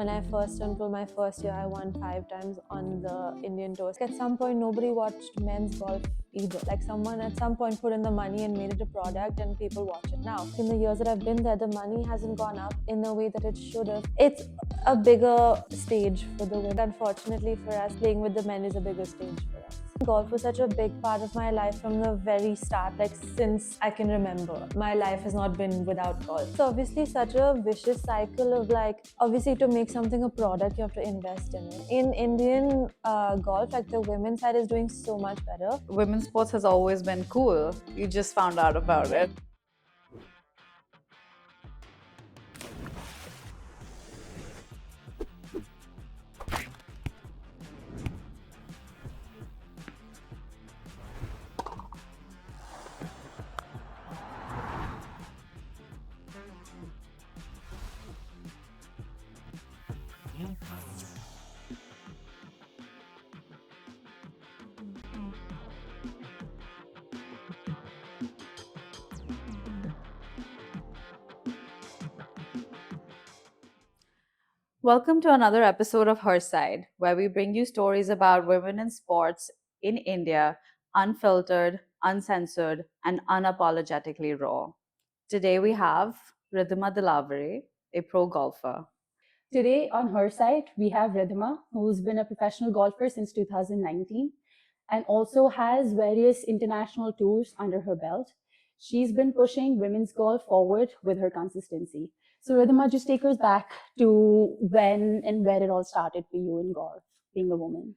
When I first turned pro my first year, I won 5 times on the Indian tour. At some point, nobody watched men's golf either. Like someone at some point put in the money and made it a product and people watch it now. In the years that I've been there, the money hasn't gone up in the way that it should have. It's a bigger stage for the women. Unfortunately for us, playing with the men is a bigger stage for us. Golf was such a big part of my life from the very start, like since I can remember. My life has not been without golf. It's obviously such a vicious cycle of like, obviously to make something a product, you have to invest in it. In Indian golf, like the women's side is doing so much better. Women's sports has always been cool. You just found out about it. Welcome to another episode of HerSide, where we bring you stories about women in sports in India, unfiltered, uncensored, and unapologetically raw. Today we have Ridhima Dilawari, a pro golfer. Today on HerSide, we have Ridhima, who's been a professional golfer since 2019 and also has various international tours under her belt. She's been pushing women's golf forward with her consistency. So Ridhima, just take us back to when and where it all started for you in golf, being a woman.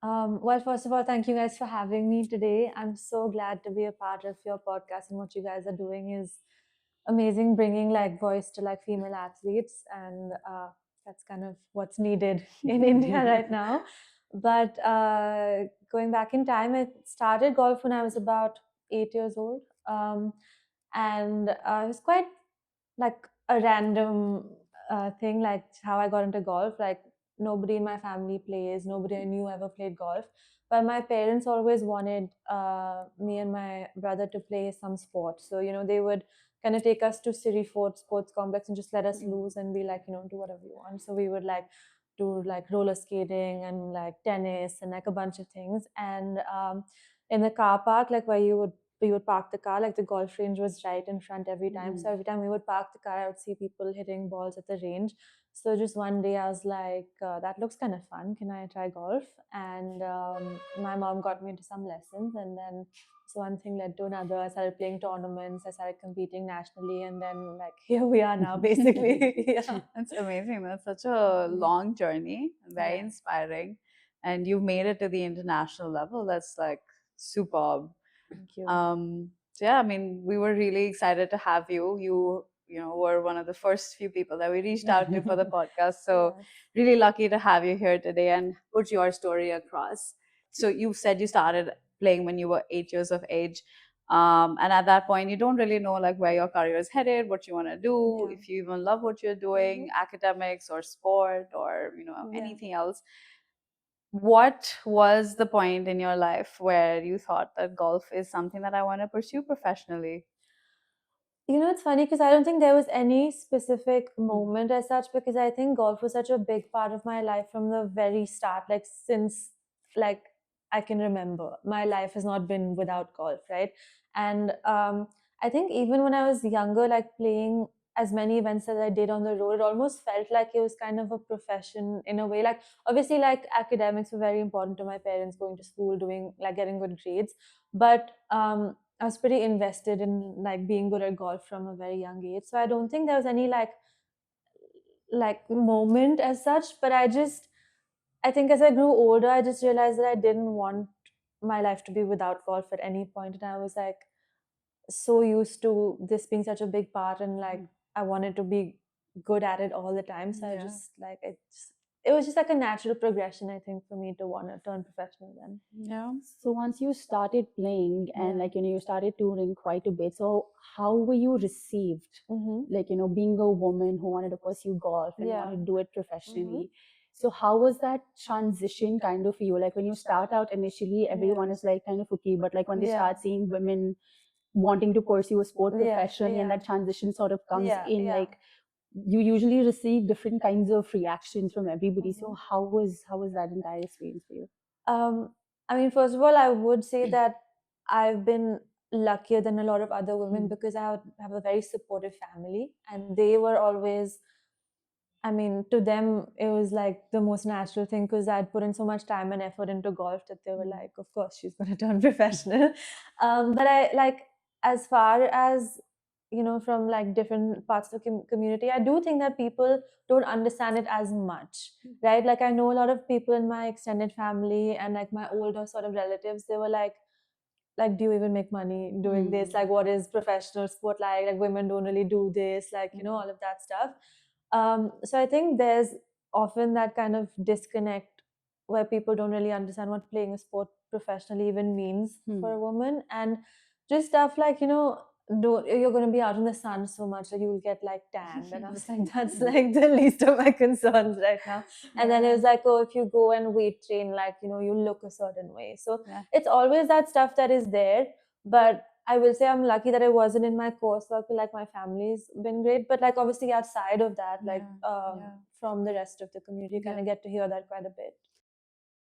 Well, first of all, thank you guys for having me today. I'm so glad to be a part of your podcast, and what you guys are doing is amazing, bringing like voice to like female athletes, and that's kind of what's needed in India right now. But going back in time, I started golf when I was about 8 years old, and it was quite like a random thing, like how I got into golf. Like nobody in my family plays, nobody I knew ever played golf, but my parents always wanted me and my brother to play some sport. So they would kind of take us to City Fort Sports Complex and just let us loose and be like, do whatever you want. So we would like do like roller skating and like tennis and like a bunch of things. And in the car park, like where we would park the car, like the golf range was right in front every time. So every time we would park the car, I would see people hitting balls at the range. So just one day I was like, that looks kind of fun. Can I try golf? And my mom got me into some lessons, and then so one thing led to another. I started playing tournaments, I started competing nationally, and then like here we are now, basically. Yeah. That's amazing. That's such a long journey, very inspiring. And you've made it to the international level. That's like superb. Thank you. So yeah, I mean, we were really excited to have you. You know, were one of the first few people that we reached out to for the podcast. So Yes. really lucky to have you here today and put your story across. So you said you started playing when you were 8 years of age. And at that point, you don't really know like where your career is headed, what you want to do, Yeah. if you even love what you're doing, academics or sport or Yeah. anything else. What was the point in your life where you thought that golf is something that I want to pursue professionally? It's funny because I don't think there was any specific moment as such, because I think golf was such a big part of my life from the very start. Like since like I can remember, my life has not been without golf, right? And I think even when I was younger, like playing as many events as I did on the road, it almost felt like it was kind of a profession in a way. Like obviously, like academics were very important to my parents, going to school, doing like getting good grades, but I was pretty invested in like being good at golf from a very young age. So I don't think there was any like moment as such, but I think as I grew older, I just realized that I didn't want my life to be without golf at any point. And I was like so used to this being such a big part, and like I wanted to be good at it all the time. So I just like it was just like a natural progression, I think, for me to want to turn professional then. Yeah. So once you started playing and you started touring quite a bit, so how were you received? Like, being a woman who wanted to pursue golf and wanted to do it professionally. So how was that transition kind of for you? Like when you start out initially, everyone is like kind of okay, but like when they start seeing women wanting to pursue a sport professionally and that transition sort of comes in, like you usually receive different kinds of reactions from everybody. So Mhm. how was that entire experience for you? Um, I mean, first of all, I would say that I've been luckier than a lot of other women Mm. because have a very supportive family, and they were always, I mean, to them, it was like the most natural thing because I'd put in so much time and effort into golf that they were Mm. like, of course, she's going to turn professional. But I like, as far as, from like different parts of the community, I do think that people don't understand it as much, right? Like, I know a lot of people in my extended family and like my older sort of relatives, they were like, do you even make money doing this? Like, what is professional sport like? Like, women don't really do this, like, all of that stuff. So I think there's often that kind of disconnect where people don't really understand what playing a sport professionally even means for a woman. And just stuff like, don't, you're going to be out in the sun so much that you will get like tanned. And I was like, that's like the least of my concerns right now. And then it was like, oh, if you go and weight train, like, you look a certain way. So Yeah. it's always that stuff that is there. But I will say I'm lucky that I wasn't in my core circle. Like, my family's been great, but like obviously outside of that, like Yeah. from the rest of the community, you kind of get to hear that quite a bit.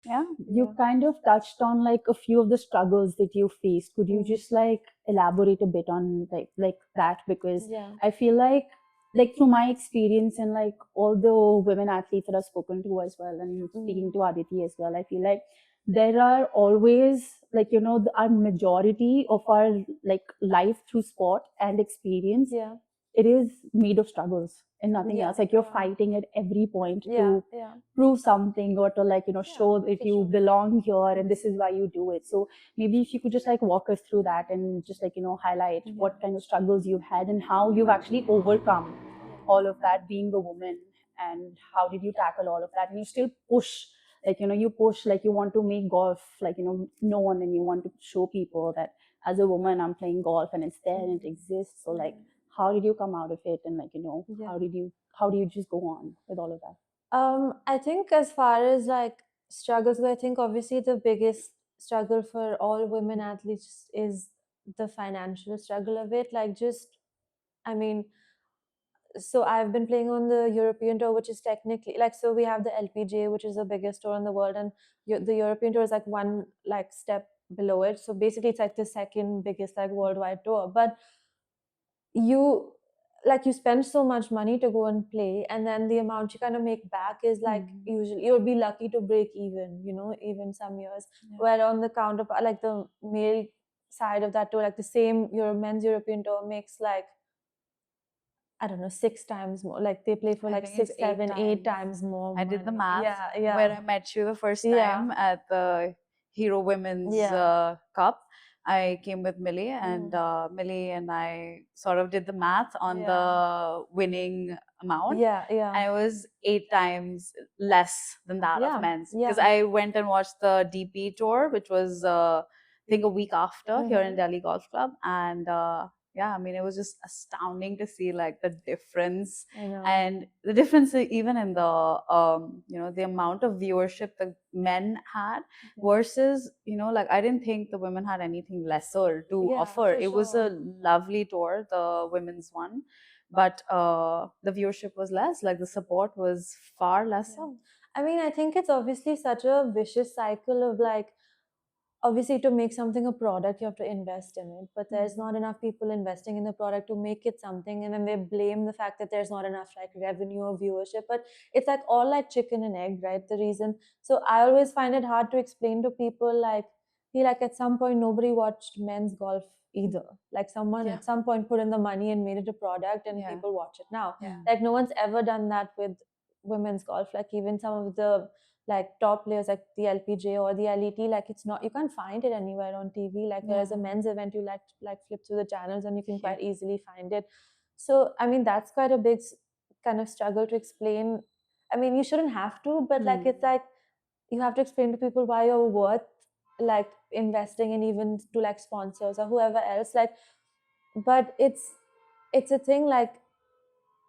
Yeah. You Yeah. kind of touched on like a few of the struggles that you faced. Could you Mm. just like elaborate a bit on like that? Because Yeah. I feel like through my experience and like all the women athletes that I've spoken to as well, and speaking to Aditi as well, I feel like there are always like our majority of our like life through sport and experience, Yeah. it is made of struggles and nothing Yeah. else. Like you're Yeah. fighting at every point Yeah. to Yeah. prove something or to like show Yeah, that for you sure. belong here and this is why you do it. So maybe if you could just like walk us through that and just like highlight what kind of struggles you've had and how you've actually overcome all of that being a woman, and how did you tackle all of that, and you still push, like you push, like you want to make golf like known, and you want to show people that as a woman I'm playing golf and it's there and it exists. So like how did you come out of it, and like Yeah. how do you just go on with all of that? I think as far as like struggles go, I think obviously the biggest struggle for all women athletes is the financial struggle of it. Like, just, I mean, so I've been playing on the European tour, which is technically like, so we have the LPGA, which is the biggest tour in the world, and the European tour is like one like step below it. So basically, it's like the second biggest like worldwide tour. But you like, you spend so much money to go and play, and then the amount you kind of make back is like, usually you'll be lucky to break even, even some years. Where on the counterpart, like the male side of that tour, like the same your men's European tour makes like, I don't know, 6 times more. Like, they play for I like think it's six, seven, eight times. times more I did the money. math Yeah, when yeah, I met you the first yeah, time at the Hero Women's yeah. Cup. I came with Millie, and Mm. Millie and I sort of did the math on Yeah, the winning amount. yeah, yeah, I was 8 times less than that of yeah, men's because yeah. I went and watched the DP tour, which was I think a week after here in Mhm. Delhi Golf Club, and yeah, I mean it was just astounding to see like the difference, I know. and the difference even in the the amount of viewership the men had versus like I didn't think the women had anything lesser to Yeah, offer. for It was a sure. lovely tour, the women's one, but the viewership was less, like the support was far lesser. I mean, I think it's obviously such a vicious cycle of like, obviously to make something a product you have to invest in it, but there's not enough people investing in the product to make it something, and then they blame the fact that there's not enough like revenue or viewership. But it's like all like chicken and egg, right? The reason. So I always find it hard to explain to people like, see, like at some point nobody watched men's golf either. Like, someone at some point put in the money and made it a product, and people watch it now. Like, no one's ever done that with women's golf. Like, even some of the like top players like the LPJ or the LET, like, it's not, you can't find it anywhere on TV. Like, whereas a men's event, you like flip through the channels and you can quite easily find it. So I mean, that's quite a big kind of struggle to explain. I mean, you shouldn't have to, but like, it's like you have to explain to people why you're worth like investing in, even to like sponsors or whoever else. Like, but it's a thing, like,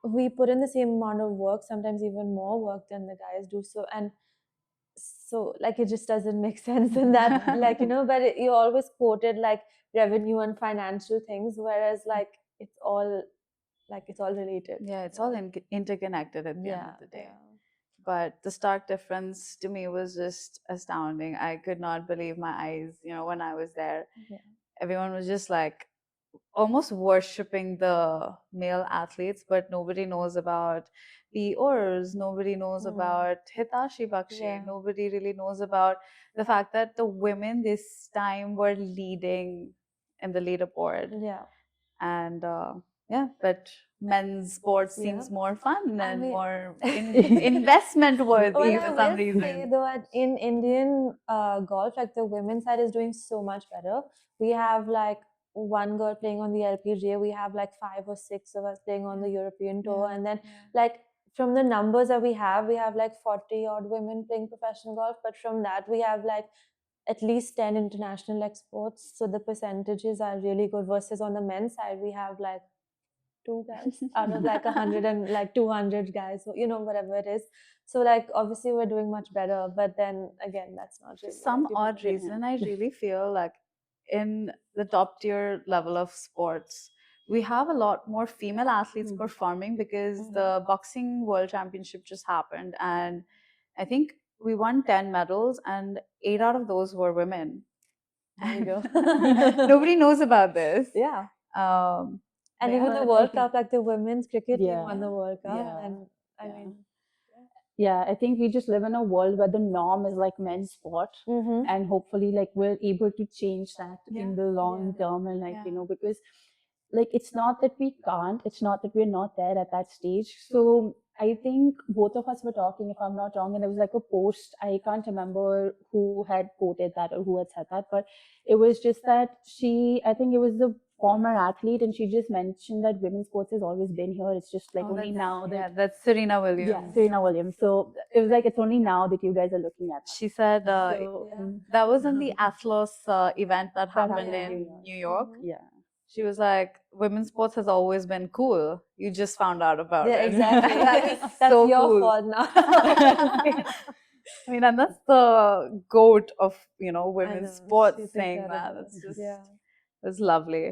we put in the same amount of work, sometimes even more work than the guys do. So, and so like, it just doesn't make sense in that, like, but you always quoted like revenue and financial things, whereas like it's all like it's all related. Yeah, it's all interconnected at the end of the day. But the stark difference to me was just astounding. I could not believe my eyes, when I was there. Yeah. Everyone was just like almost worshipping the male athletes, but nobody knows about the Urs, nobody knows about Hitashi Bakshi, Yeah. nobody really knows about the fact that the women this time were leading in the leaderboard. Yeah. And yeah, but men's sports Yeah. seems more fun I and mean- more investment worthy Well, for I some will say reason. though, in Indian golf, like the women's side is doing so much better. We have like one girl playing on the LPGA. We have like 5 or 6 of us playing on the European tour, and then like from the numbers that we have like 40 odd women playing professional golf. But from that, we have like at least 10 international exports. So the percentages are really good. Versus on the men's side, we have like 2 guys out of like 100 and like 200 guys, so, whatever it is. So like obviously we're doing much better, but then again, that's not For really some like, odd reason, I really feel like in the top tier level of sports, we have a lot more female athletes performing because the boxing world championship just happened, and I think we won 10 medals, and 8 out of those were women. There you go. Nobody knows about this. Yeah. Um, And but even yeah. the World Cup, like the women's cricket team Yeah. won the World Cup, Yeah. and I Yeah. mean, Yeah, I think we just live in a world where the norm is like men's sport, and hopefully like we're able to change that in the long term, and like because like it's not that we can't, it's not that we're not there at that stage. So I think both of us were talking, if I'm not wrong, and there was like a post, I can't remember who had quoted that or who had said that, but it was just that I think it was the former athlete, and she just mentioned that women's sports has always been here. It's just like only now that that's Serena Williams. yeah, Serena Williams. So it was like it's only now that you guys are looking at that. She said So, that was in the Athlos event that happened happened in New York. yeah. She was like, women's sports has always been cool. You just found out about yeah, it. exactly. That's That's so your cool. fault now. I mean, and that's the goat of, women's know, sports she's saying that. incredible. It's just, Yeah. it's lovely.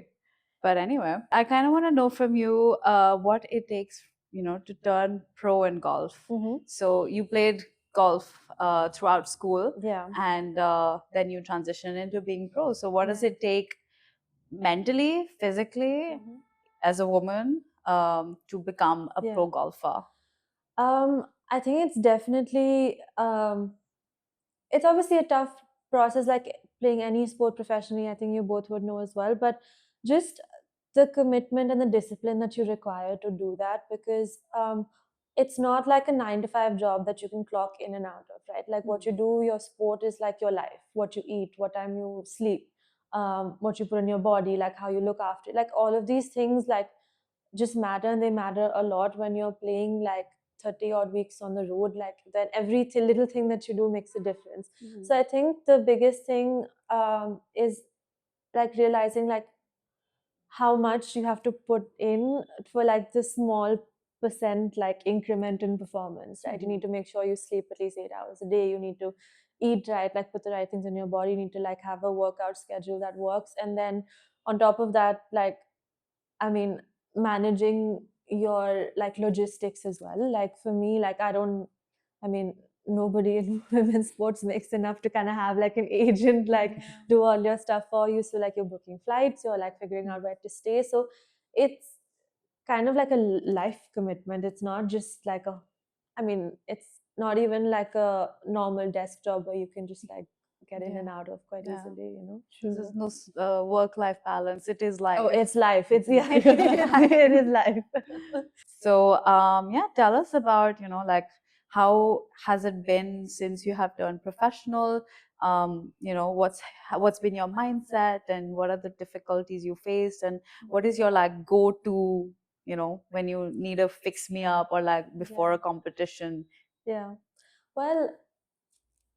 But anyway, I kind of want to know from you what it takes, to turn pro in golf. So you played golf throughout school, Yeah. and then you transitioned into being pro. So what does it take mentally, physically, as a woman to become a pro golfer? I think it's definitely it's obviously a tough process, like playing any sport professionally. I think you both would know as well, but just the commitment and the discipline that you require to do that, because it's not like a 9 to 5 job that you can clock in and out of, right? Like what you do, your sport is like your life, what you eat, what time you sleep, what you put in your body, like how you look after it. Like all of these things like just matter, and they matter a lot when you're playing like 30 odd weeks on the road. Like then every little thing that you do makes a difference. So I think the biggest thing is like realizing like how much you have to put in for like the small percent like increment in performance, right? You need to make sure you sleep at least 8 hours a day. You need to eat right, like put the right things in your body. You need to like have a workout schedule that works, and then on top of that, like I mean, managing your like logistics as well. Like for me, like I mean, nobody in women's sports makes enough to kind of have like an agent like do all your stuff for you. So like you're booking flights, you're like figuring out where to stay. So it's kind of like a life commitment. It's not just like I mean, it's not even like a normal desk job where you can just like get in and out of quite easily, There's no work-life balance. It is life. Oh, it's life. It's it is life. So yeah, tell us about like how has it been since you have turned professional? What's been your mindset, and what are the difficulties you faced, and what is your like go-to when you need a fix me up or like before a competition? Yeah. Well,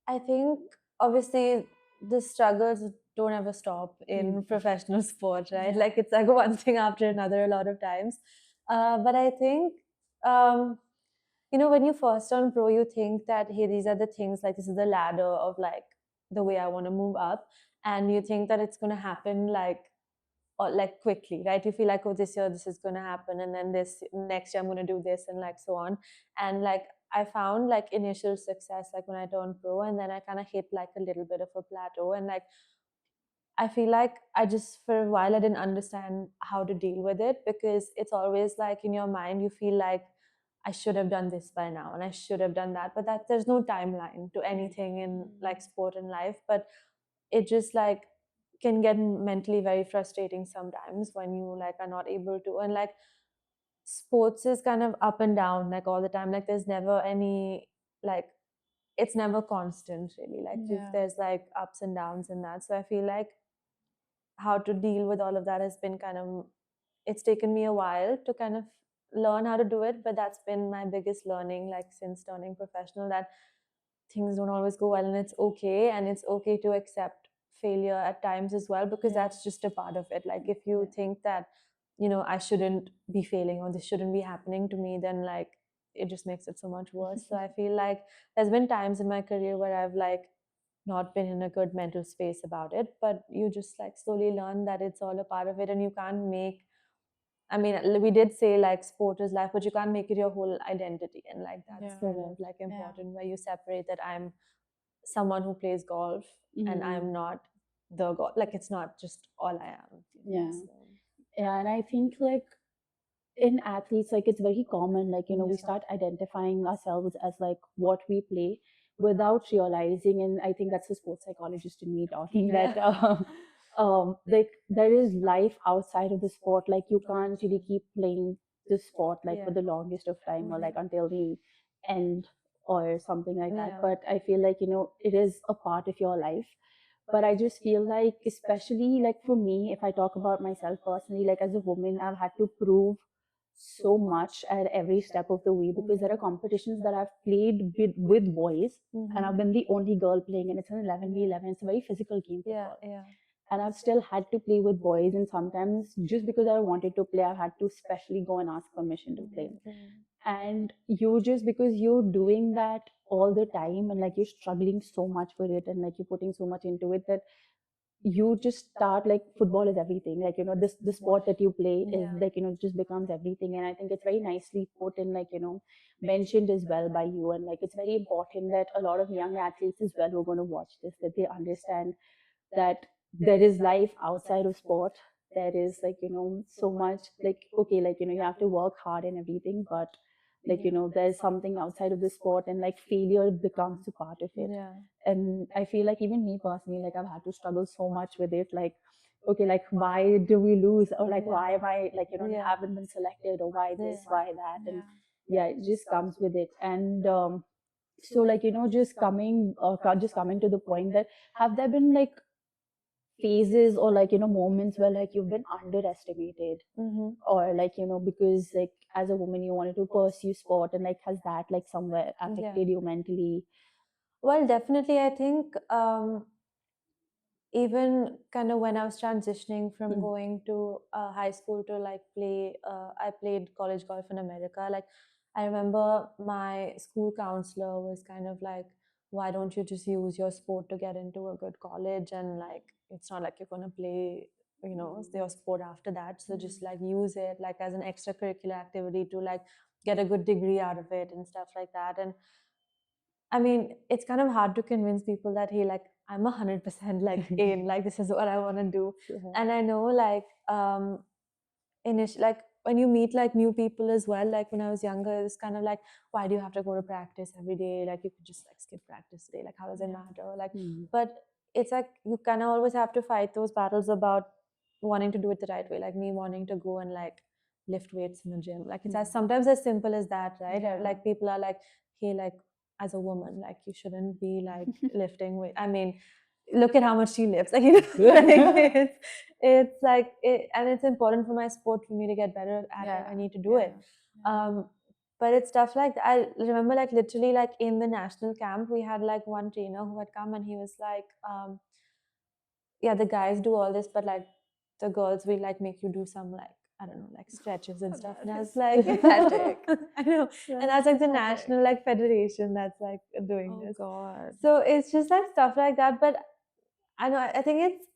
I think obviously the struggles don't ever stop in professional sport, right? Like it's like one thing after another a lot of times. But I think, when you first turn pro, you think that, hey, these are the things, like this is the ladder of like the way I want to move up. And you think that it's going to happen like or like quickly, right? You feel like, oh, this year this is going to happen, and then this next year I'm going to do this, and like so on. And like I found like initial success like when I turned pro, and then I kind of hit like a little bit of a plateau, and like I feel like I just for a while I didn't understand how to deal with it, because it's always like in your mind you feel like I should have done this by now and I should have done that, but that there's no timeline to anything in like sport and life. But it just like can get mentally very frustrating sometimes when you like are not able to. And like sports is kind of up and down like all the time. Like there's never any like it's never constant really. Like there's like ups and downs in that. So I feel like how to deal with all of that has been kind of, it's taken me a while to kind of learn how to do it, but that's been my biggest learning like since turning professional, that things don't always go well, and it's okay, and it's okay to accept failure at times as well, because that's just a part of it. Like if you think that, you know, I shouldn't be failing or this shouldn't be happening to me, then like it just makes it so much worse. So I feel like there's been times in my career where I've like not been in a good mental space about it, but you just like slowly learn that it's all a part of it, and you can't make, I mean, we did say like sport is life, but you can't make it your whole identity. And like that's kind of like important, where you separate that I'm someone who plays golf and I'm not the golf. Like it's not just all I am. Yeah. So, Yeah, and I think like in athletes, like it's very common, like, you know, we start identifying ourselves as like what we play without realizing. And I think that's the sports psychologist in me talking that like there is life outside of the sport. Like you can't really keep playing the sport like for the longest of time or like until the end or something like that. But I feel like, you know, it is a part of your life. But I just feel like, especially like for me, if I talk about myself personally, like as a woman, I've had to prove so much at every step of the way, because there are competitions that I've played with boys, and I've been the only girl playing, and it's an 11v11. It's a very physical game for girls. And I've still had to play with boys, and sometimes just because I wanted to play, I've had to specially go and ask permission to play. And you, just because you're doing that all the time and like you're struggling so much for it and like you're putting so much into it, that you just start like football is everything, like, you know, this the sport that you play is like, you know, just becomes everything. And I think it's very nicely put in, like, you know, mentioned as well by you. And like it's very important that a lot of young athletes as well who are going to watch this, that they understand that there is life outside of sport. There is, like, you know, so much, like, okay, like, you know, you have to work hard and everything, but like, you know, there's something outside of the sport, and like failure becomes a part of it. And I feel like even me personally, like I've had to struggle so much with it, like, okay, like why do we lose, or like why am I, like, you know, haven't been selected, or why this, why that. And yeah, it just comes with it. And so, like, you know, just coming to the point, that have there been like phases or like, you know, moments where like you've been underestimated, or like, you know, because like as a woman you wanted to pursue sport, and like has that like somewhere affected you mentally? well, definitely. I think even kind of when I was transitioning from going to high school to like play, I played college golf in America. Like, I remember my school counselor was kind of like, why don't you just use your sport to get into a good college? And like, it's not like you're going to play, you know, your sport after that. So just like use it like as an extracurricular activity to like get a good degree out of it and stuff like that. And I mean, it's kind of hard to convince people that, hey, like I'm 100% like in, like this is what I want to do. And I know like like when you meet like new people as well, like when I was younger, it's kind of like, why do you have to go to practice every day? Like you could just like skip practice today. Like how does it matter? Like, but it's like you kind of always have to fight those battles about wanting to do it the right way. Like me wanting to go and like lift weights in the gym. Like it's as sometimes as simple as that, right? Like people are like, hey, like as a woman, like you shouldn't be like lifting weight. I mean, look at how much she lifts. Like, you know, like it's like and it's important for my sport for me to get better at it. I need to do it. But it's stuff like that. I remember like literally like in the national camp, we had like one trainer who had come and he was like, yeah, the guys do all this, but like the girls will like make you do some like, I don't know, like stretches and stuff. And I was like, pathetic. I know. And that's like the national like federation that's like doing this. God. So it's just like stuff like that. But I know, I think it's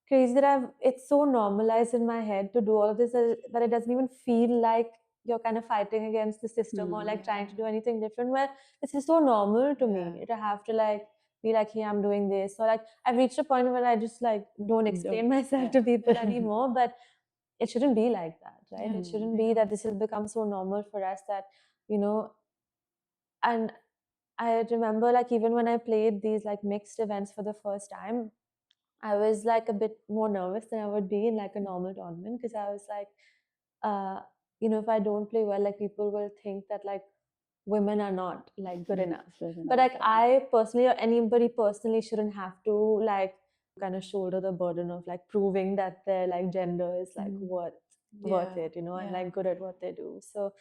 crazy that it's so normalized in my head to do all of this that it doesn't even feel like you're kind of fighting against the system or like trying to do anything different, where it's just so normal to me to have to like be like, hey, I'm doing this, or like I've reached a point where I just like don't explain myself to people anymore. But it shouldn't be like that, right? It shouldn't be that this has become so normal for us that, you know. And I remember like even when I played these like mixed events for the first time, I was like a bit more nervous than I would be in like a normal tournament, because I was like, uh, if I don't play well, like people will think that like women are not like good enough. But like I personally or anybody personally shouldn't have to like kind of shoulder the burden of like proving that their like gender is like worth it, and like good at what they do. So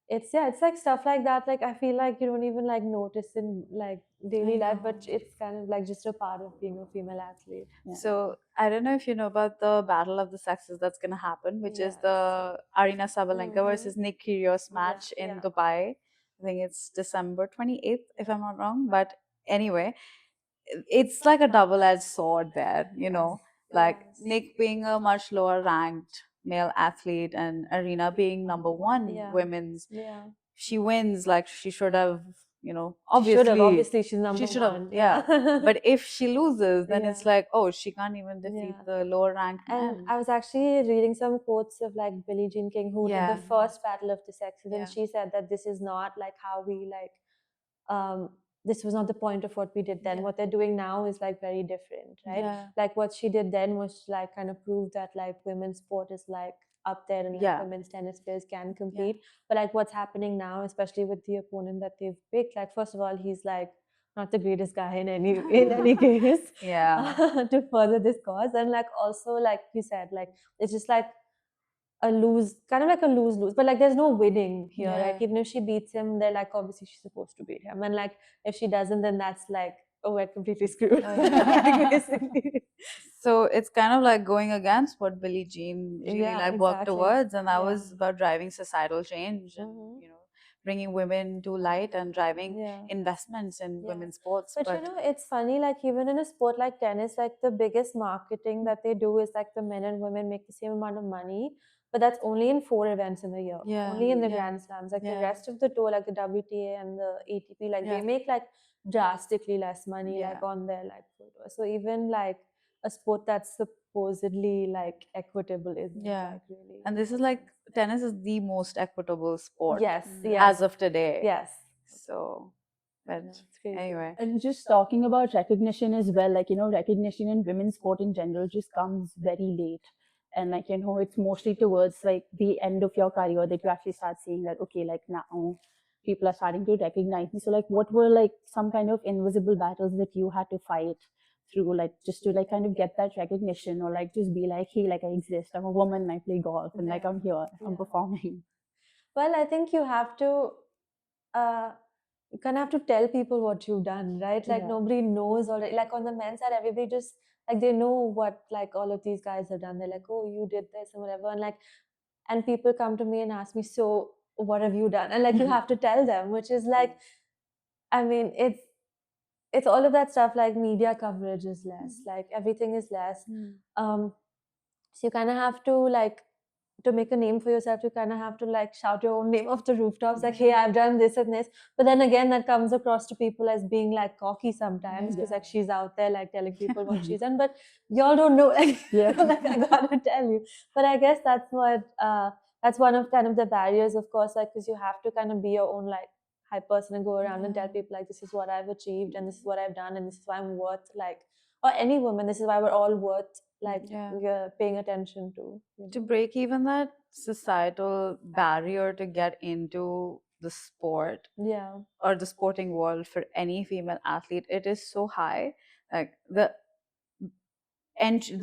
it's like stuff like that. Like I feel like you don't even like notice in like daily life, but it's kind of like just a part of being a female athlete. So I don't know if you know about the Battle of the Sexes that's gonna happen, which is the Arina Sabalenka versus Nick Kyrgios match in Dubai. I think it's December 28th, if I'm not wrong. But anyway, it's like a double-edged sword there, like Nick being a much lower ranked male athlete and Arena being number one women's. She wins, like she should have, Obviously she's number she should have, one. But if she loses, then it's like, oh, she can't even defeat the lower ranked And men. I was actually reading some quotes of like Billie Jean King, who did the first Battle of the Sexes, and she said that this is not like how we like um this was not the point of what we did then. What they're doing now is like very different, right? Like what she did then was like kind of prove that like women's sport is like up there, and like women's tennis players can compete. But like what's happening now, especially with the opponent that they've picked, like first of all, he's like not the greatest guy in any case to further this cause. And like also like you said, like it's just like a lose, kind of like a lose, but like there's no winning here. Like even if she beats him, they're like obviously she's supposed to beat him, and like if she doesn't, then that's like, oh, we're completely screwed. Like, basically. So it's kind of like going against what Billie Jean really like worked towards, and that was about driving societal change and bringing women to light and driving investments in women's sports. But it's funny, like even in a sport like tennis, like the biggest marketing that they do is like the men and women make the same amount of money, but that's only in 4 events in a year, only in the Grand Slams. Like the rest of the tour, like the WTA and the ATP, like they make like drastically less money, like on their like tour. So even like a sport that's supposedly like equitable isn't like really. And this is like tennis is the most equitable sport yes as of today. Yes. So, but anyway. And just talking about recognition as well, like, recognition in women's sport in general just comes very late. And like, it's mostly towards like the end of your career that you actually start seeing that, okay, like now people are starting to recognize me. So like, what were like some kind of invisible battles that you had to fight through, like just to like kind of get that recognition, or like just be like, hey, like I exist, I'm a woman, I play golf, and like I'm here, I'm performing? Well, I think you have to you kind of have to tell people what you've done, right? Like nobody knows already. Like on the men's side, everybody just like they know what like all of these guys have done. They're like, oh, you did this and whatever, and like, and people come to me and ask me, so what have you done? And like you have to tell them, which is like, I mean, it's all of that stuff. Like media coverage is less, like everything is less. So you kind of have to like, to make a name for yourself, you kind of have to like shout your own name off the rooftops, like, hey, I've done this and this. But then again, that comes across to people as being like cocky sometimes, because like she's out there like telling people what she's done, but y'all don't know, like, like I gotta tell you. But I guess that's what that's one of kind of the barriers, of course, like because you have to kind of be your own like hype person and go around and tell people like, this is what I've achieved and this is what I've done and this is why I'm worth, like, or any woman, this is why we're all worth like paying attention to. To break even that societal barrier to get into the sport or the sporting world for any female athlete, it is so high. Like the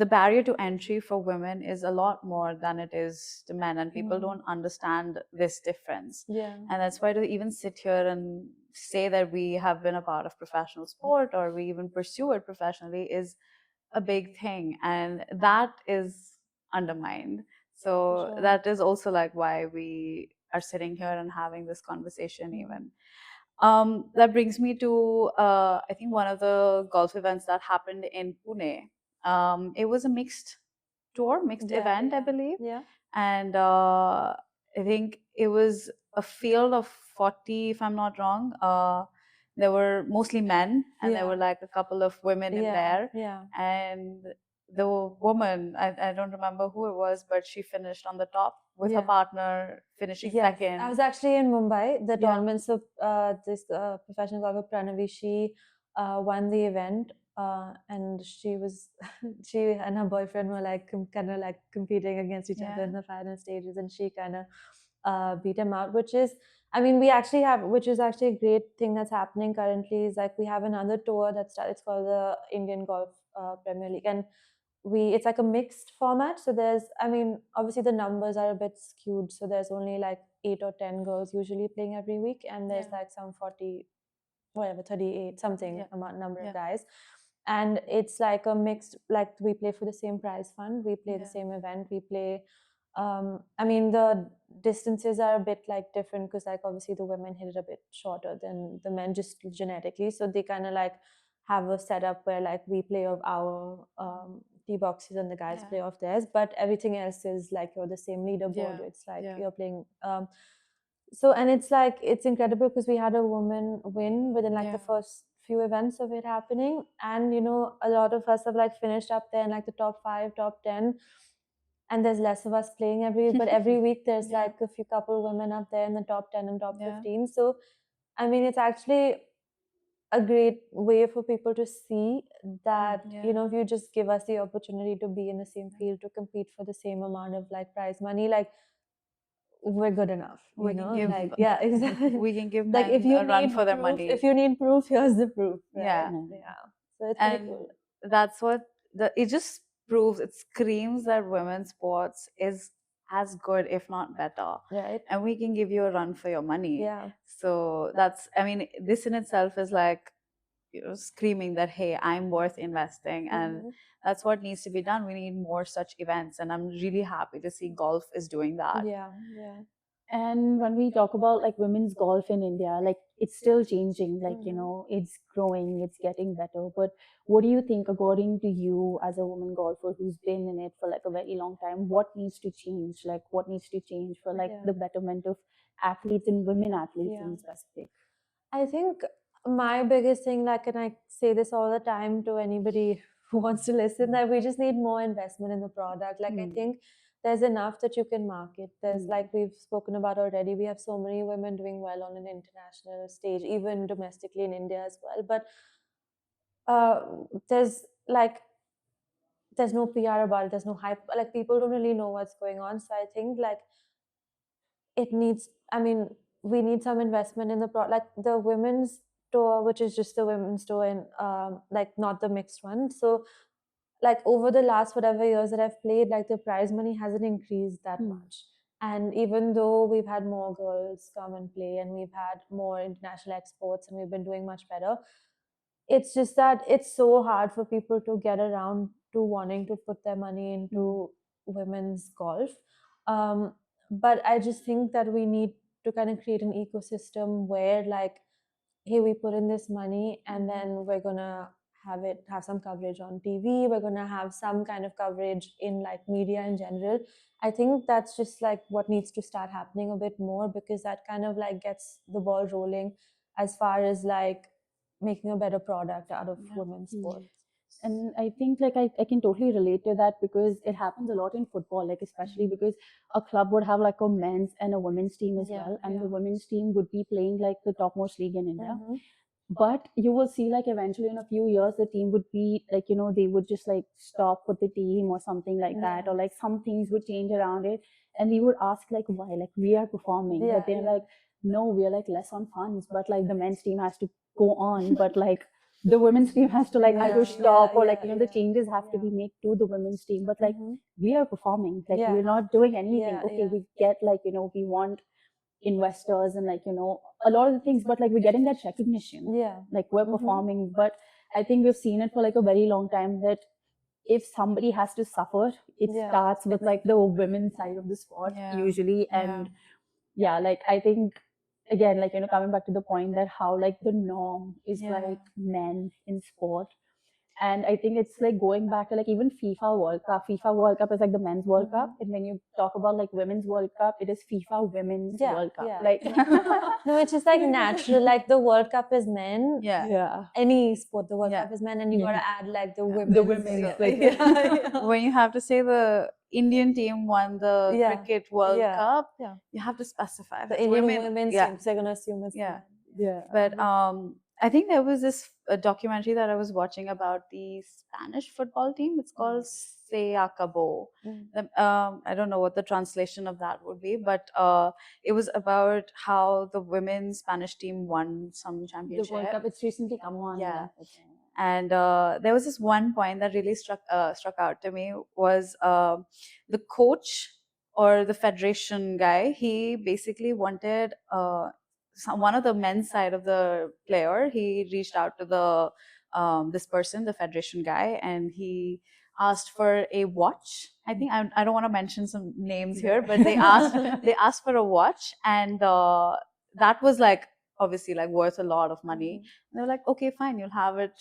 barrier to entry for women is a lot more than it is to men, and people don't understand this difference. And that's why to even sit here and say that we have been a part of professional sport or we even pursue it professionally is a big thing, and that is undermined. So that is also like why we are sitting here and having this conversation even. That brings me to I think one of the golf events that happened in Pune It was a mixed tour, mixed event, I believe. Yeah. And I think it was a field of 40, if I'm not wrong. There were mostly men, and there Yeah. were like a couple of women in there. Yeah. And the woman, I don't remember who it was, but she finished on the top with her Yeah. partner finishing Yes, second. I was actually in Mumbai. The Yeah. tournament, so this professional golfer Pranavi, she won the event, and she was she and her boyfriend were like kind of like competing against each other Yeah. in the final stages, and she kind of beat him out. Which is, I mean, we actually have, which is actually a great thing that's happening currently. Is like we have another tour that started. It's called the Indian Golf Premier League, and it's like a mixed format. So there's, I mean, obviously the numbers are a bit skewed, so there's only like 8 or 10 girls usually playing every week, and there's Yeah. like some 40, whatever, 38 something Yeah. amount number Yeah. of guys. And it's like a mixed, like we play for the same prize fund, we play Yeah. the same event, we play I mean the distances are a bit like different, because like obviously the women hit it a bit shorter than the men, just genetically, so they kind of like have a setup where like we play of our tee boxes and the guys Yeah. play off theirs, but everything else is like you're the same leaderboard. Yeah. It's like Yeah. you're playing so, and it's like it's incredible because we had a woman win within like the Yeah. first few events of it happening, and you know a lot of us have like finished up there in like the top 5, top 10, and there's less of us playing every week, but every week there's Yeah. like a few couple women up there in the top 10 and top Yeah. 15. So I mean it's actually a great way for people to see that Yeah. you know, if you just give us the opportunity to be in the same field, to compete for the same amount of like prize money, like we're good enough, you We can know, give like yeah, exactly. we can give Like if men you a run need for their proof, money. if you need proof, here's the proof, right? Yeah. Yeah. So it's pretty And cool. that's what it just proves, it screams that women's sports is as good, if not better. Right. And we can give you a run for your money. Yeah. So that's, I mean, this in itself is like, you know, screaming that, hey, I'm worth investing. And that's what needs to be done. We need more such events. And I'm really happy to see golf is doing that. Yeah. Yeah. And when we talk about like women's golf in India, like it's still changing, like, you know, it's growing, it's getting better. But what do you think, according to you, as a woman golfer who's been in it for like a very long time, what needs to change? Like, what needs to change for like the betterment of athletes and women athletes in specific? I think my biggest thing, like, and I say this all the time to anybody who wants to listen, that we just need more investment in the product. Like, I think there's enough that you can market. There's, like we've spoken about already, we have so many women doing well on an international stage, even domestically in India as well. But there's like, there's no PR about it, there's no hype. Like, people don't really know what's going on. So I think, like, it needs, I mean, we need some investment in the product, like the women's tour, which is just the women's tour, and like not the mixed one. So like over the last whatever years that I've played, like the prize money hasn't increased that much. And even though we've had more girls come and play, and we've had more international exports, and we've been doing much better, it's just that it's so hard for people to get around to wanting to put their money into women's golf. But I just think that we need to kind of create an ecosystem where, like, hey, we put in this money, and then we're gonna have some coverage on TV, we're gonna have some kind of coverage in like media in general. I think that's just like what needs to start happening a bit more, because that kind of like gets the ball rolling as far as like making a better product out of women's sports. And I think like I can totally relate to that, because it happens a lot in football, like especially because a club would have like a men's and a women's team as well, and the women's team would be playing like the topmost league in India. But you will see like eventually in a few years the team would be like, you know, they would just like stop with the team or something like that, or like some things would change around it, and we would ask like why, like we are performing, but they're like, no, we are like less on funds, but like the men's team has to go on, but like the women's team has to like either stop or like, you know, the changes have to be made to the women's team, but like we are performing, like we're not doing anything. Okay, we get like, you know, we want investors and like, you know, a lot of the things, but like we're getting that recognition, like we're performing. But I think we've seen it for like a very long time that if somebody has to suffer, it starts with like the women's side of the sport usually. And like I think, again, like, you know, coming back to the point that how like the norm is like men in sport, And I think it's like going back to like even FIFA World Cup. FIFA World Cup is like the men's World Cup. Mhm. And when you talk about like women's World Cup, it is FIFA Women's Yeah, World Cup. yeah. Like No, it's just like natural. Like the World Cup is men. Yeah. yeah. Any sport, the World Yeah. Cup is men, and you Yeah. gotta add like the Yeah. women's. The women's, So- like yeah. When you have to say the Indian team won the Yeah. Cricket World Yeah. Cup, Yeah. you have to specify if The it's Indian women. women's Yeah. team, so they're gonna assume it's Yeah. men. yeah. But I think there was this documentary that I was watching about the Spanish football team. It's called Se Acabó. I don't know what the translation of that would be, but it was about how the women's Spanish team won some The championship. World Cup, it's recently come on. Yeah. And there was this one point that really struck out to me was the coach or the federation guy. He basically wanted one of the men's side of the player. He reached out to the this person, the federation guy, and he asked for a watch. I think I don't want to mention some names here, but they asked for a watch, and that was like obviously like worth a lot of money. They were like, okay, fine, you'll have it,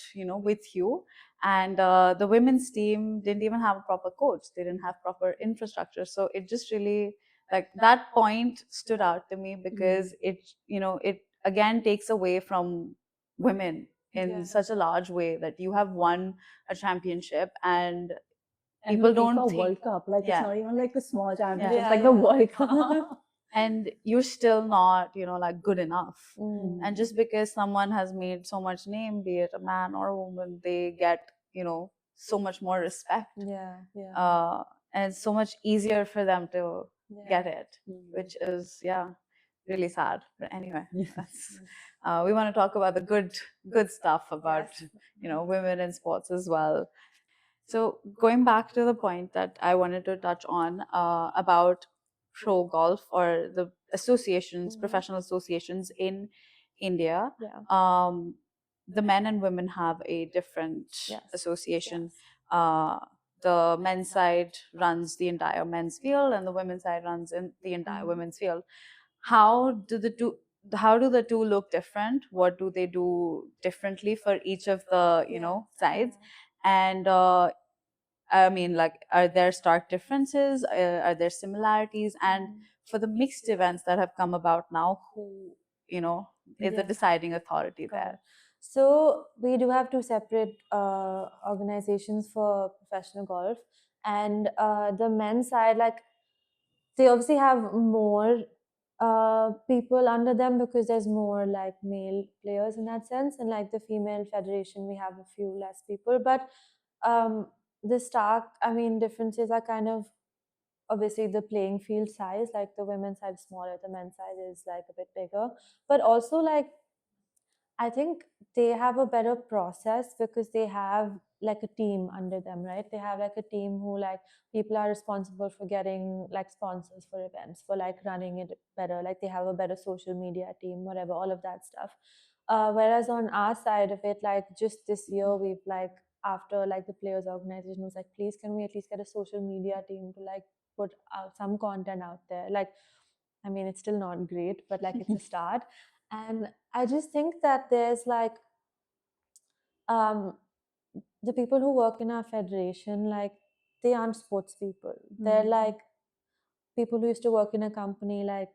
with you. And the women's team didn't even have a proper coach. They didn't have proper infrastructure. So it just really, like, that point stood out to me because it again takes away from women in such a large way that you have won a championship and people the don't FIFA think, World Cup, like yeah. it's not even like the small championship, Yeah. it's like the World Cup. and you're still not like good enough. Mm. And just because someone has made so much name, be it a man or a woman, they get so much more respect. Yeah, yeah. And it's so much easier for them to Yeah. get it, which is really sad. But anyway, Yes. that's we want to talk about the good stuff about Yes. women in sports as well. So going back to the point that I wanted to touch on about pro golf or the associations, professional associations in India, Yeah. the men and women have a different Yes. association. Yes. The men's side runs the entire men's field, and the women's side runs in the entire women's field. How do the two look different? What do they do differently for each of the sides? And I mean, like, are there stark differences? Are there similarities? And for the mixed events that have come about now, who is the Yeah. deciding authority Got there? it. So we do have two separate organizations for professional golf, and the men's side, like they obviously have more people under them because there's more like male players in that sense, and like the female federation, we have a few less people. But um, the stark, I mean, differences are kind of obviously the playing field size. Like the women's side is smaller, the men's side is like a bit bigger, but also like I think they have a better process because they have like a team under them, right? They have like a team who like people are responsible for getting like sponsors for events, for like running it better. Like they have a better social media team, whatever, all of that stuff. Whereas on our side of it, like just this year, we've like after like the players organization was like, please can we at least get a social media team to like put out some content out there? Like, I mean, it's still not great, but like it's a start. And I just think that there's like um, the people who work in our federation, like they aren't sports people. They're like people who used to work in a company, like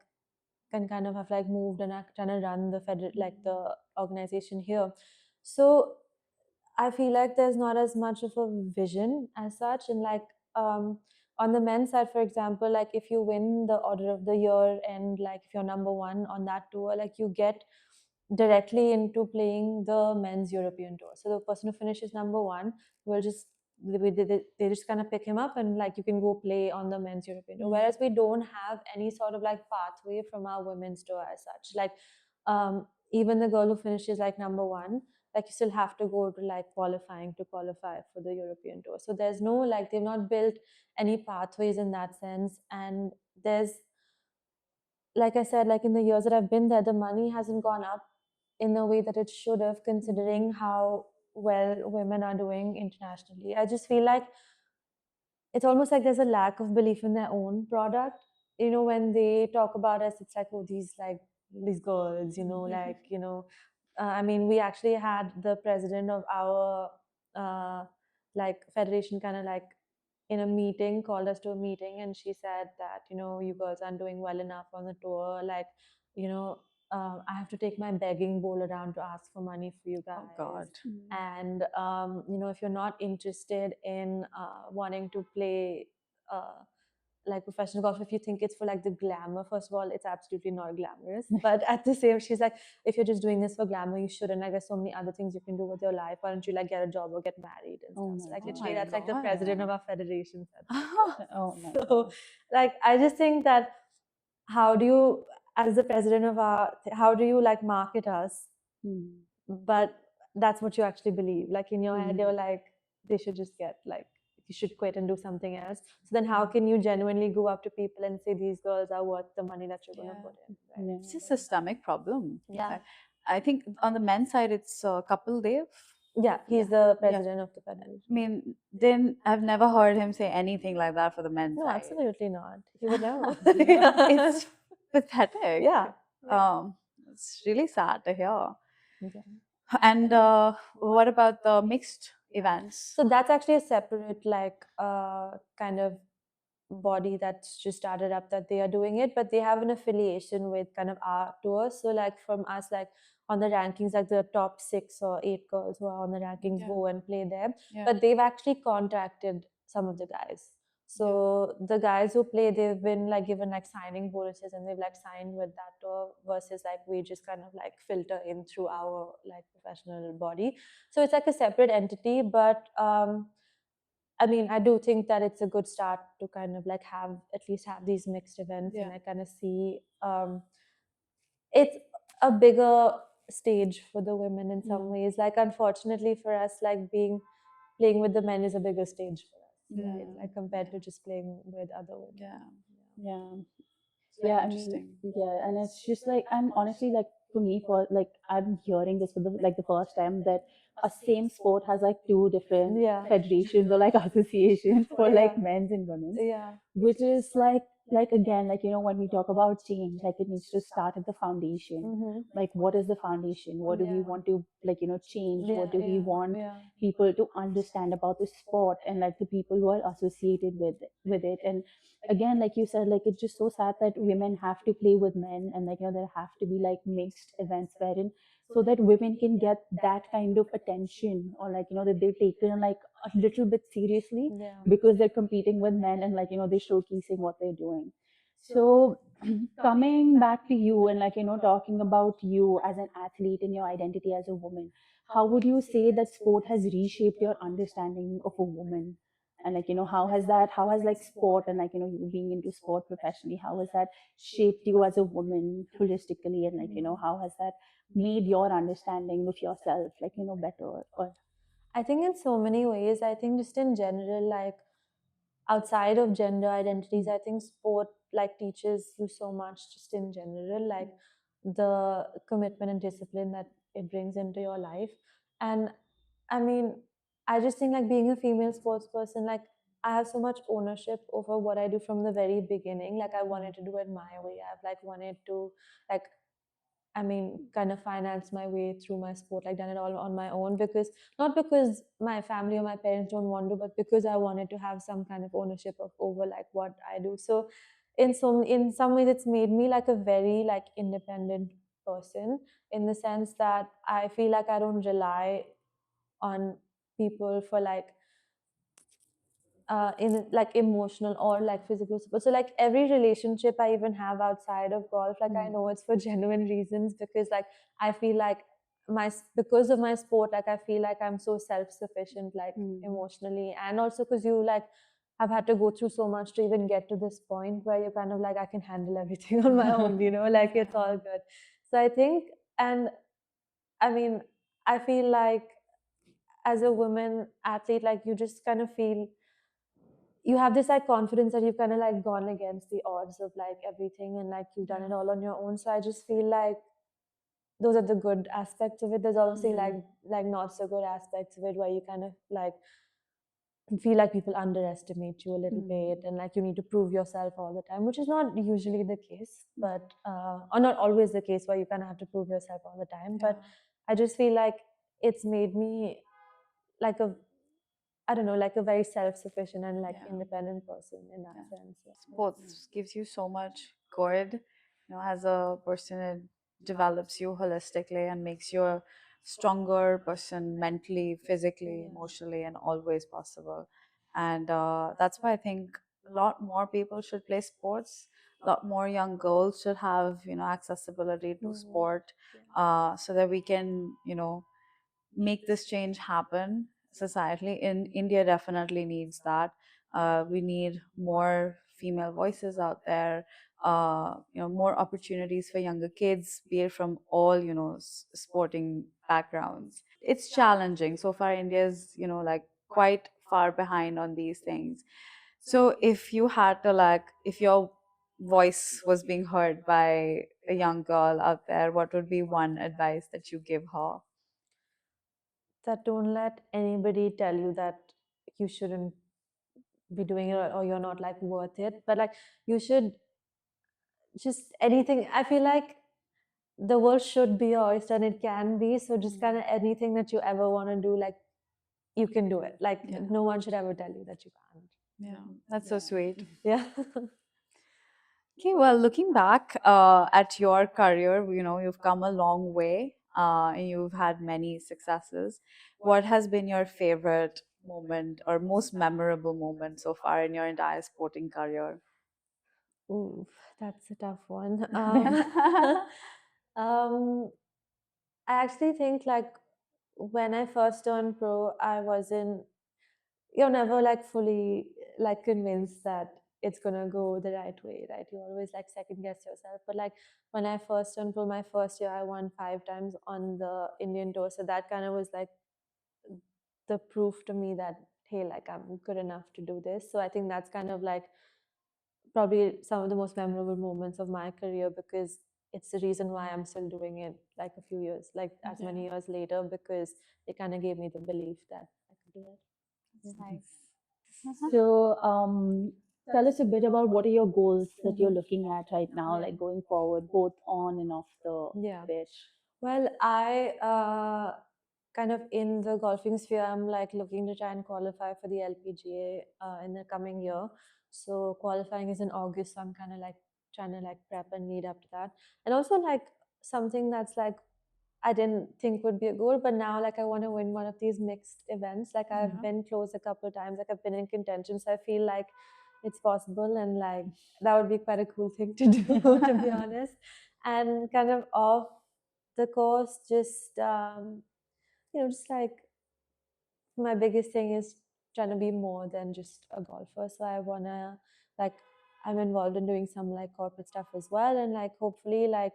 can kind of have like moved and are trying to run the like the organization here. So I feel like there's not as much of a vision as such. And like on the men's side, for example, like if you win the order of the year and like if you're number one on that tour, like you get directly into playing the men's European tour. So the person who finishes number one will just they just kind of pick him up and like you can go play on the men's European tour. Whereas we don't have any sort of like pathway from our women's tour as such. Like even the girl who finishes like number one, like you still have to go to like qualifying to qualify for the European tour. So there's no like they've not built any pathways in that sense. And there's like I said, like in the years that I've been there, the money hasn't gone up in the way that it should have, considering how well women are doing internationally. I just feel like it's almost like there's a lack of belief in their own product. You know, when they talk about us, it's like, oh, these girls, I mean, we actually had the president of our like federation kind of like in a meeting called us to a meeting, and she said that, you know, you girls aren't doing well enough on the tour, like, you know, I have to take my begging bowl around to ask for money for you guys. Oh God. And you know, if you're not interested in wanting to play like professional golf, if you think it's for like the glamour, first of all, it's absolutely not glamorous. But at the same, she's like, if you're just doing this for glamour, you shouldn't. Like, there's so many other things you can do with your life. Why don't you like get a job or get married and Oh stuff? So, my like, God. literally, my that's like the God. president of our federation said that. Oh my So, God. like, I just think that how do you, as the president of our, how do you like market us? But that's what you actually believe. Like in your head, you're like, they should just get like, you should quit and do something else. So then how can you genuinely go up to people and say these girls are worth the money that you're going to put in? Right? Yeah. It's a systemic problem. Yeah. I think on the men's side, it's Kapil Dev. Yeah, he's the president of the federation. I mean, I've never heard him say anything like that for the men's No, side. absolutely not. He would never. It's pathetic. Yeah. It's really sad to hear. Okay. And what about the mixed events? So that's actually a separate like kind of body that's just started up that they are doing it, but they have an affiliation with kind of our tour. So like from us, like on the rankings, like the top 6 or 8 girls who are on the rankings go and play there. But they've actually contacted some of the guys. So the guys who play, they've been like given like signing bonuses, and they've like signed with that tour, versus like we just kind of like filter in through our like professional body. So it's like a separate entity, but I mean, I do think that it's a good start to kind of like have at least have these mixed events, and I kind of see it's a bigger stage for the women in some ways. Like, unfortunately for us, like playing with the men is a bigger stage for us, right? Like compared to just playing with other women. Yeah. Very Yeah, I interesting. mean, yeah, and it's just like, and honestly, like for me, for like I'm hearing this for the first time that a same sport has like two different Yeah. federations or like associations for like men's and women's, Yeah. which is like again, like, you know, when we talk about change, like it needs to start at the foundation. Mm-hmm. Like, what is the foundation? What do we want to, like, you know, change? What do we want Yeah. people to understand about the sport, and like the people who are associated with it? And again, like you said, like it's just so sad that women have to play with men, and like, you know, there have to be like mixed events wherein, so that women can get that kind of attention, or like, you know, that they're taken like a little bit seriously, Yeah. because they're competing with men, and like, you know, they're showcasing what they're doing. So coming back to you, and like, you know, talking about you as an athlete and your identity as a woman, how would you say that sport has reshaped your understanding of a woman? And like, you know, how has like sport, and like, you know, you being into sport professionally, how has that shaped you as a woman holistically? And like, you know, how has that made your understanding of yourself, like, you know, better? Or I think in so many ways, I think just in general, like outside of gender identities, I think sport like teaches you so much just in general, like the commitment and discipline that it brings into your life. And I mean, I just think like being a female sports person, like I have so much ownership over what I do from the very beginning. Like I wanted to do it my way. I've like wanted to like, I mean, kind of finance my way through my sport, like done it all on my own, because not because my family or my parents don't want to, but because I wanted to have some kind of ownership of over like what I do. So in some ways it's made me like a very like independent person, in the sense that I feel like I don't rely on people for like in like emotional or like physical support. So like every relationship I even have outside of golf, like I know it's for genuine reasons, because like I feel like because of my sport, like I feel like I'm so self-sufficient, like emotionally, and also because you like have had to go through so much to even get to this point where you're kind of like, I can handle everything on my own, you know, like it's all good. So I think, and I mean, I feel like as a woman athlete, like you just kind of feel you have this like confidence that you've kind of like gone against the odds of like everything, and like you've done it all on your own. So I just feel like those are the good aspects of it. There's obviously like not so good aspects of it, where you kind of like feel like people underestimate you a little bit, and like you need to prove yourself all the time, which is not usually the case, but or not always the case, where you kind of have to prove yourself all the time. But I just feel like it's made me like a, I don't know, like a very self-sufficient and like Yeah. independent person in that Yeah. sense. Yeah. Sports gives you so much good. As a person, it develops you holistically and makes you a stronger person mentally, physically, emotionally, and always possible. And that's why I think a lot more people should play sports. A lot more young girls should have, accessibility to sport, so that we can, make this change happen societally. In India, definitely needs that. We need more female voices out there. More opportunities for younger kids, be it from all sporting backgrounds. It's challenging so far. India is like quite far behind on these things. So if you had to if your voice was being heard by a young girl out there, what would be one advice that you give her? That don't let anybody tell you that you shouldn't be doing it or you're not like worth it, but like you should just anything. I feel like the world should be your oyster and it can be, so just kind of anything that you ever want to do, like you can do it. Like no one should ever tell you that you can't. Yeah, that's so sweet. Yeah. Okay, well, looking back at your career, you've come a long way, and you've had many successes. What has been your favorite moment or most memorable moment so far in your entire sporting career? Ooh, that's a tough one. um, I actually think like when I first turned pro, I wasn't, you're never like fully like convinced that it's gonna go the right way, right? You always like second guess yourself. But like when I first turned pro, my first year, I won 5 times on the Indian tour. So that kind of was like the proof to me that, hey, like I'm good enough to do this. So I think that's kind of like probably some of the most memorable moments of my career, because it's the reason why I'm still doing it like a few years, like as many years later, because it kind of gave me the belief that I could do it. That's nice. So, tell us a bit about what are your goals that you're looking at right now, like going forward, both on and off the Yeah. pitch. Well, I kind of in the golfing sphere, I'm like looking to try and qualify for the LPGA in the coming year. So qualifying is in August, so I'm kind of like trying to like prep and lead up to that. And also like something that's like I didn't think would be a goal, but now like I want to win one of these mixed events. Like I've been close a couple of times, like I've been in contention, so I feel like it's possible, and like that would be quite a cool thing to do, to be honest. And kind of off the course, just just like my biggest thing is trying to be more than just a golfer. So I wanna like I'm involved in doing some like corporate stuff as well, and like hopefully like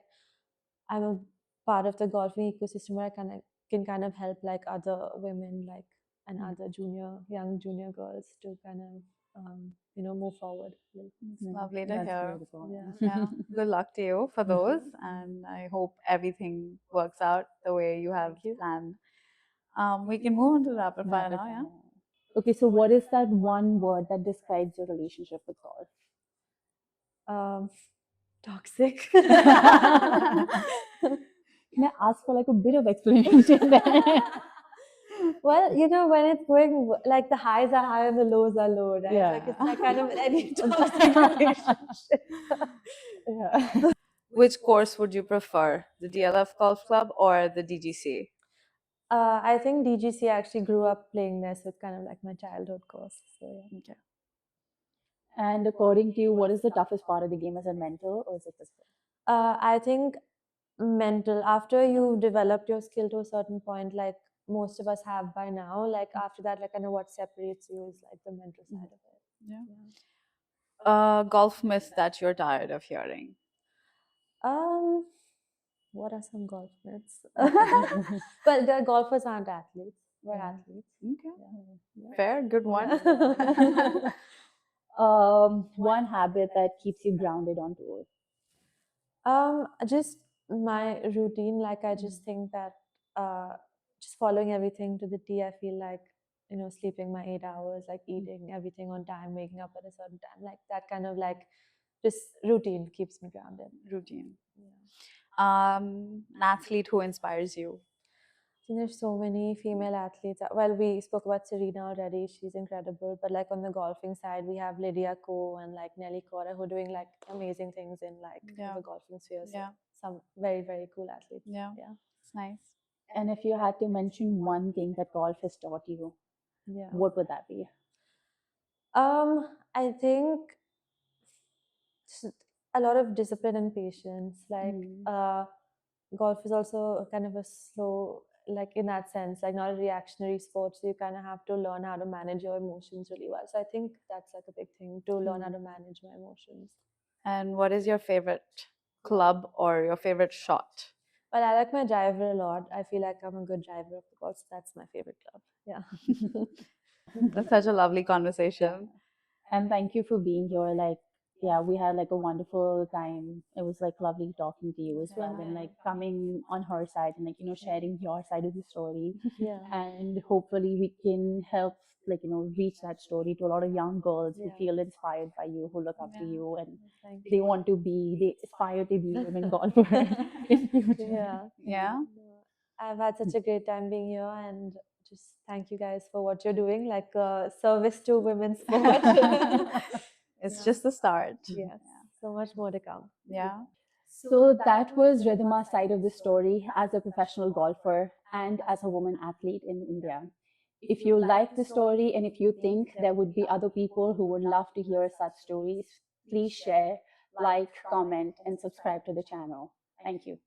I'm a part of the golfing ecosystem where I can kind of help like other women like and other young junior girls to kind of move forward. It's lovely to That's hear. beautiful. Yeah. Good luck to you for those, and I hope everything works out the way you have planned. We can move on to rapid fire now, yeah? Okay, so what is that one word that describes your relationship with golf? Toxic. Can I ask for like a bit of explanation there? Well, when it's going like the highs are high and the lows are low, right? Yeah. Like it's like kind of any toxic relationship. Yeah. Which course would you prefer, the DLF Golf Club or the DGC? I think DGC actually grew up playing there, so it's kind of like my childhood course. So yeah. Okay. And according to you, what is the toughest part of the game? Is it mental or is it physical? I think mental. After you developed your skill to a certain point, like most of us have by now, like after that, like I know what separates you is like the mental side of it. Yeah. Golf myth that you're tired of hearing. What are some golf myths? Well, the golfers aren't athletes. We're athletes. Okay. Yeah. Fair, good one. One habit that keeps you grounded on tour. Just my routine. Like I just think that just following everything to the T. I feel like sleeping my 8 hours, like eating everything on time, waking up at a certain time, like that kind of like just routine keeps me grounded. Routine. An athlete who inspires you. think there's so many female athletes. Well, we spoke about Serena already. She's incredible. But like on the golfing side, we have Lydia Ko and like Nelly Korda who are doing like amazing things in like Yeah. the golfing sphere. So Yeah. some very, very cool athletes. Yeah. Yeah. It's nice. And if you had to mention one thing that golf has taught you, Yeah. what would that be? I think a lot of discipline and patience. Like golf is also kind of a slow, like in that sense, like not a reactionary sport. So you kind of have to learn how to manage your emotions really well. So I think that's like a big thing, to learn how to manage my emotions. And what is your favorite club or your favorite shot? Well, I like my driver a lot. I feel like I'm a good driver of the ball, so that's my favorite club. Yeah. That's such a lovely conversation. And thank you for being here. Like, yeah, we had like a wonderful time. It was like lovely talking to you as well, and like coming on her side and like, you know, sharing your side of the story. Yeah. And hopefully we can help, like, you know, reach that story to a lot of young girls who Yeah. feel inspired by you, who look up to you, and Thank they you. want to be, they aspire to be women golfers in future. Yeah. Yeah. I've had such a great time being here, and just thank you guys for what you're doing, like service to women's sport. It's just the start. Yes, so much more to come. Yeah. So that was Ridhima's side of the story as a professional golfer and as a woman athlete in India. If you like the story and if you think there would be other people who would love to hear such stories, please share, like, comment, and subscribe to the channel. Thank you.